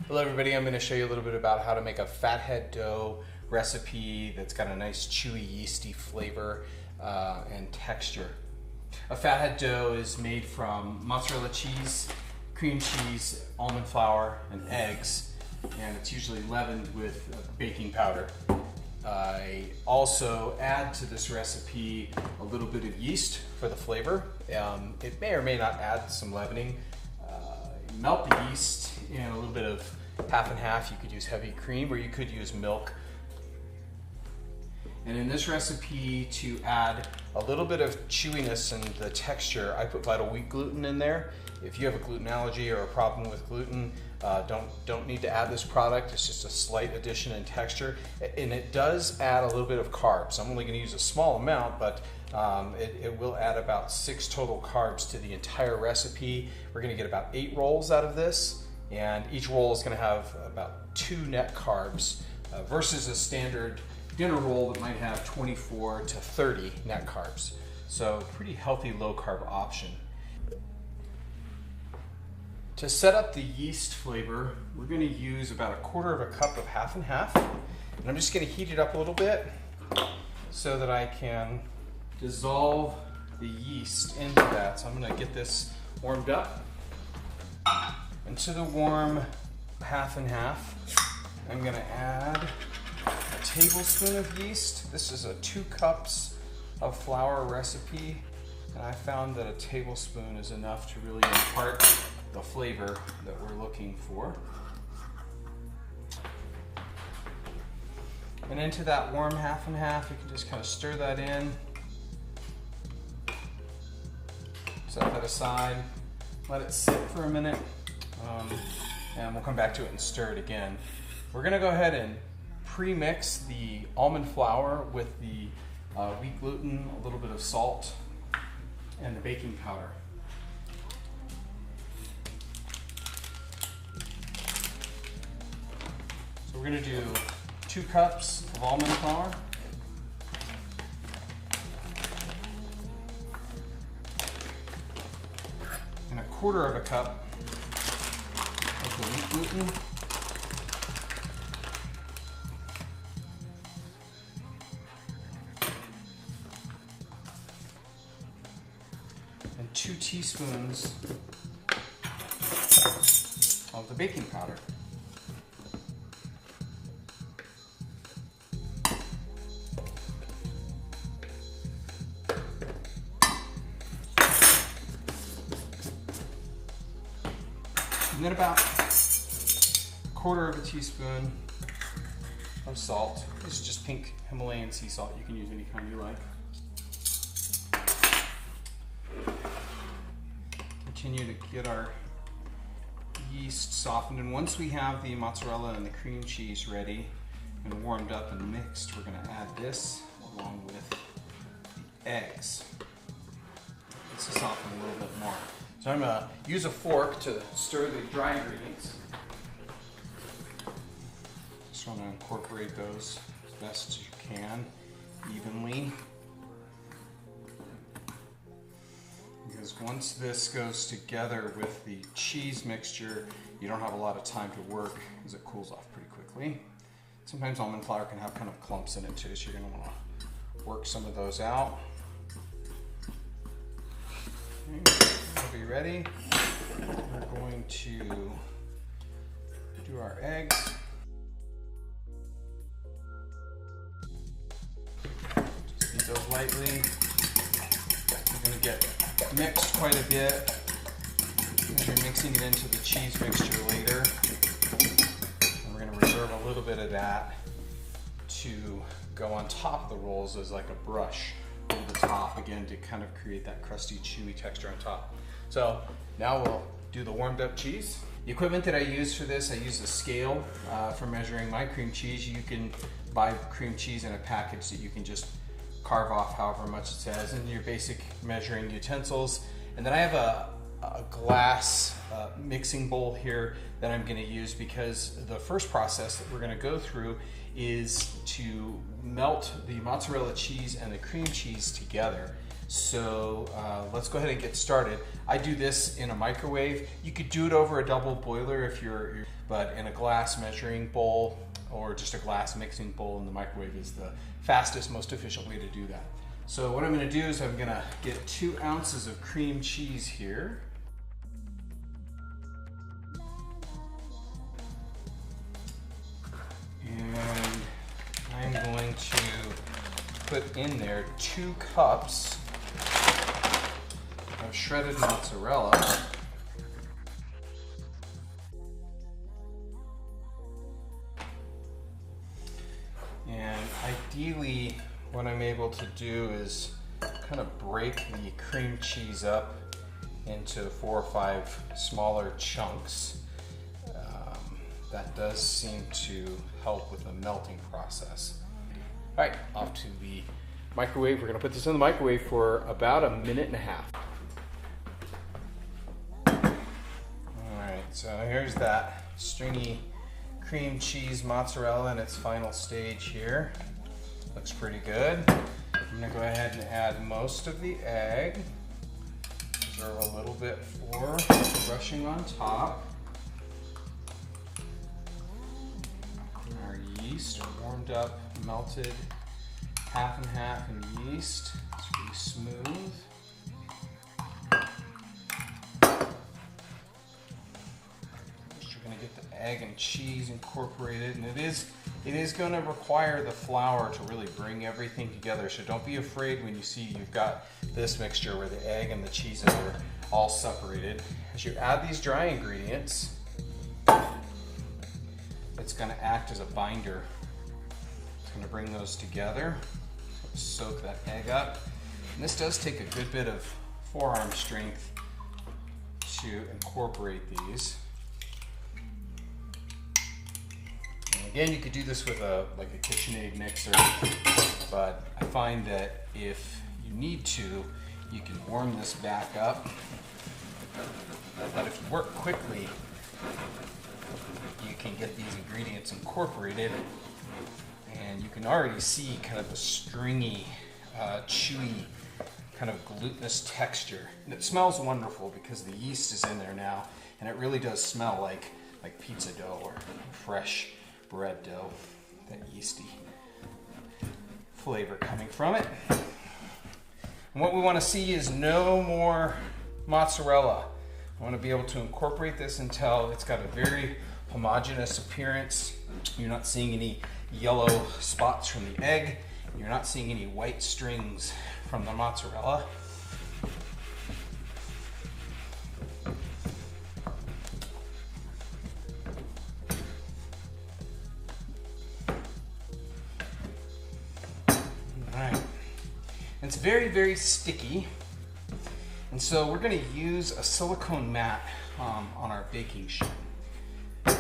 Hello everybody, I'm going to show you a little bit about how to make a fathead dough recipe that's got a nice chewy yeasty flavor and texture. A fathead dough is made from mozzarella cheese, cream cheese, almond flour, and eggs, and it's usually leavened with baking powder. I also add to this recipe a little bit of yeast for the flavor. It may or may not add some leavening. Melt the yeast in a little bit of half and half. You could use heavy cream or you could use milk. And in this recipe, to add a little bit of chewiness and the texture, I put vital wheat gluten in there. If you have a gluten allergy or a problem with gluten, don't need to add this product. It's just a slight addition in texture, and it does add a little bit of carbs. I'm only going to use a small amount, but it will add about 6 total carbs to the entire recipe. We're going to get about 8 rolls out of this, and each roll is going to have about 2 net carbs versus a standard dinner roll that might have 24 to 30 net carbs. So pretty healthy low carb option. To set up the yeast flavor, we're going to use about 1/4 cup of half and half. And I'm just going to heat it up a little bit so that I can dissolve the yeast into that. So I'm going to get this warmed up. And to the warm half and half, I'm going to add a tablespoon of yeast. This is a 2 cups of flour recipe, and I found that a tablespoon is enough to really impart the flavor that we're looking for. And into that warm half and half, you can just kind of stir that in. Set that aside, let it sit for a minute, and we'll come back to it and stir it again. We're gonna go ahead and pre-mix the almond flour with the wheat gluten, a little bit of salt, and the baking powder. So we're going to do 2 cups of almond flour, and 1/4 cup of the wheat gluten, and 2 teaspoons of the baking powder. And then about 1/4 teaspoon of salt. This is just pink Himalayan sea salt. You can use any kind you like. Continue to get our yeast softened, and once we have the mozzarella and the cream cheese ready and warmed up and mixed, we're going to add this along with the eggs. This will soften a little bit more. So I'm going to use a fork to stir the dry ingredients. Just want to incorporate those as best as you can, evenly. Because once this goes together with the cheese mixture, you don't have a lot of time to work as it cools off pretty quickly. Sometimes almond flour can have kind of clumps in it too, so you're going to want to work some of those out. Okay. We'll be ready. We're going to do our eggs. Just beat those lightly. We're going to get mixed quite a bit as you're mixing it into the cheese mixture later. And we're going to reserve a little bit of that to go on top of the rolls as like a brush over the top, again, to kind of create that crusty, chewy texture on top. So now we'll do the warmed up cheese. The equipment that I use for this, I use a scale for measuring my cream cheese. You can buy cream cheese in a package that you can just carve off however much it says, and your basic measuring utensils. And then I have a glass mixing bowl here that I'm going to use, because the first process that we're going to go through is to melt the mozzarella cheese and the cream cheese together. So let's go ahead and get started. I do this in a microwave. You could do it over a double boiler if but in a glass measuring bowl or just a glass mixing bowl in the microwave is the fastest, most efficient way to do that. So what I'm going to do is I'm going to get 2 ounces of cream cheese here. And I'm going to put in there 2 cups of shredded mozzarella. And ideally, what I'm able to do is kind of break the cream cheese up into 4 or 5 smaller chunks. That does seem to help with the melting process. All right, off to the microwave. We're gonna put this in the microwave for about 1.5 minutes. All right, so here's that stringy cream cheese mozzarella in its final stage here. Looks pretty good. I'm gonna go ahead and add most of the egg. Reserve a little bit for brushing on top. Our yeast are warmed up, melted, half and half in yeast. It's pretty smooth. First, you're going to get the egg and cheese incorporated, and it is going to require the flour to really bring everything together. So don't be afraid when you see you've got this mixture where the egg and the cheeses are all separated. As you add these dry ingredients, it's going to act as a binder. It's going to bring those together, soak that egg up. And this does take a good bit of forearm strength to incorporate these. And again, you could do this with like a KitchenAid mixer, but I find that if you need to, you can warm this back up. But if you work quickly, you can get these ingredients incorporated, and you can already see kind of a stringy, chewy, kind of glutinous texture. And it smells wonderful because the yeast is in there now, and it really does smell like pizza dough or fresh bread dough. That yeasty flavor coming from it. And what we want to see is no more mozzarella. I want to be able to incorporate this until it's got a very homogeneous appearance. You're not seeing any yellow spots from the egg. You're not seeing any white strings from the mozzarella. All right. It's very, very sticky. And so we're going to use a silicone mat on our baking sheet. The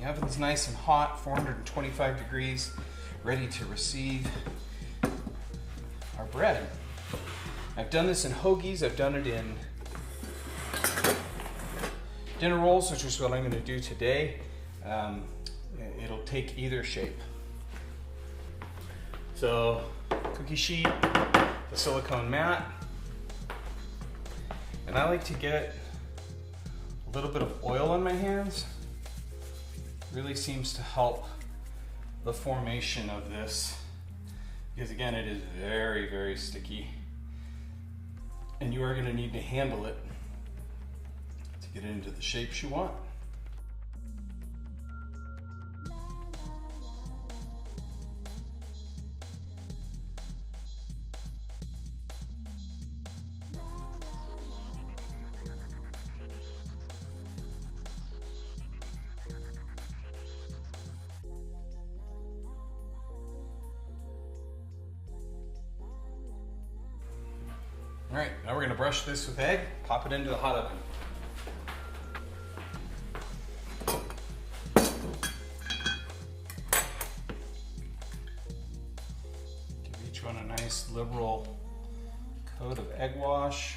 oven's nice and hot, 425 degrees, ready to receive our bread. I've done this in hoagies, I've done it in dinner rolls, which is what I'm going to do today. It'll take either shape. So, cookie sheet, the silicone mat, and I like to get a little bit of oil on my hands. Really seems to help the formation of this, because again, it is very, very sticky, and you are going to need to handle it to get it into the shapes you want. All right, now we're gonna brush this with egg, pop it into the hot oven. Give each one a nice liberal coat of egg wash.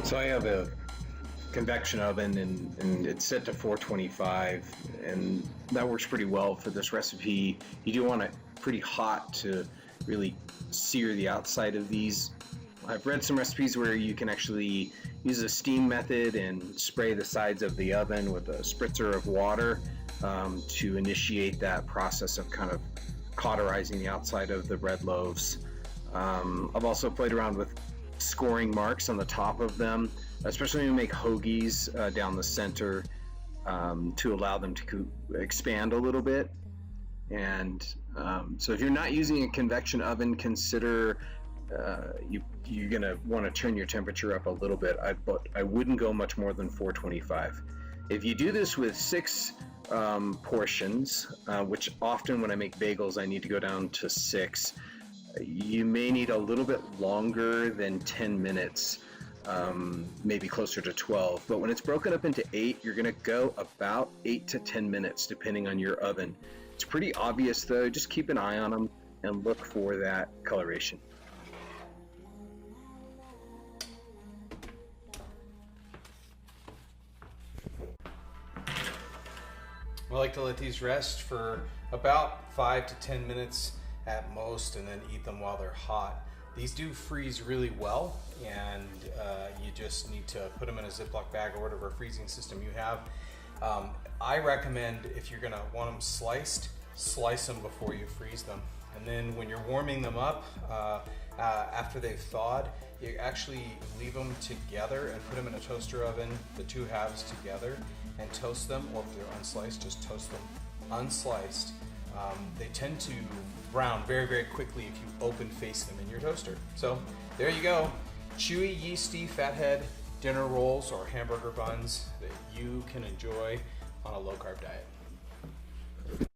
So I have a convection oven and it's set to 425, and that works pretty well for this recipe. You do want it pretty hot to really sear the outside of these. I've read some recipes where you can actually use a steam method and spray the sides of the oven with a spritzer of water to initiate that process of kind of cauterizing the outside of the bread loaves. I've also played around with scoring marks on the top of them, especially when you make hoagies down the center, to allow them to expand a little bit. And so if you're not using a convection oven, consider you're going to want to turn your temperature up a little bit. But I wouldn't go much more than 425. If you do this with 6 portions, which often when I make bagels I need to go down to 6, you may need a little bit longer than 10 minutes, maybe closer to 12. But when it's broken up into 8, you're going to go about 8 to 10 minutes depending on your oven. It's pretty obvious though, just keep an eye on them and look for that coloration. I like to let these rest for about 5 to 10 minutes at most, and then eat them while they're hot. These do freeze really well, and you just need to put them in a Ziploc bag or whatever freezing system you have. I recommend, if you're gonna want them sliced, slice them before you freeze them. And then when you're warming them up, after they've thawed, you actually leave them together and put them in a toaster oven, the two halves together, and toast them, or if they're unsliced, just toast them unsliced. They tend to brown very, very quickly if you open face them in your toaster. So there you go. Chewy, yeasty, fathead dinner rolls or hamburger buns that you can enjoy on a low carb diet.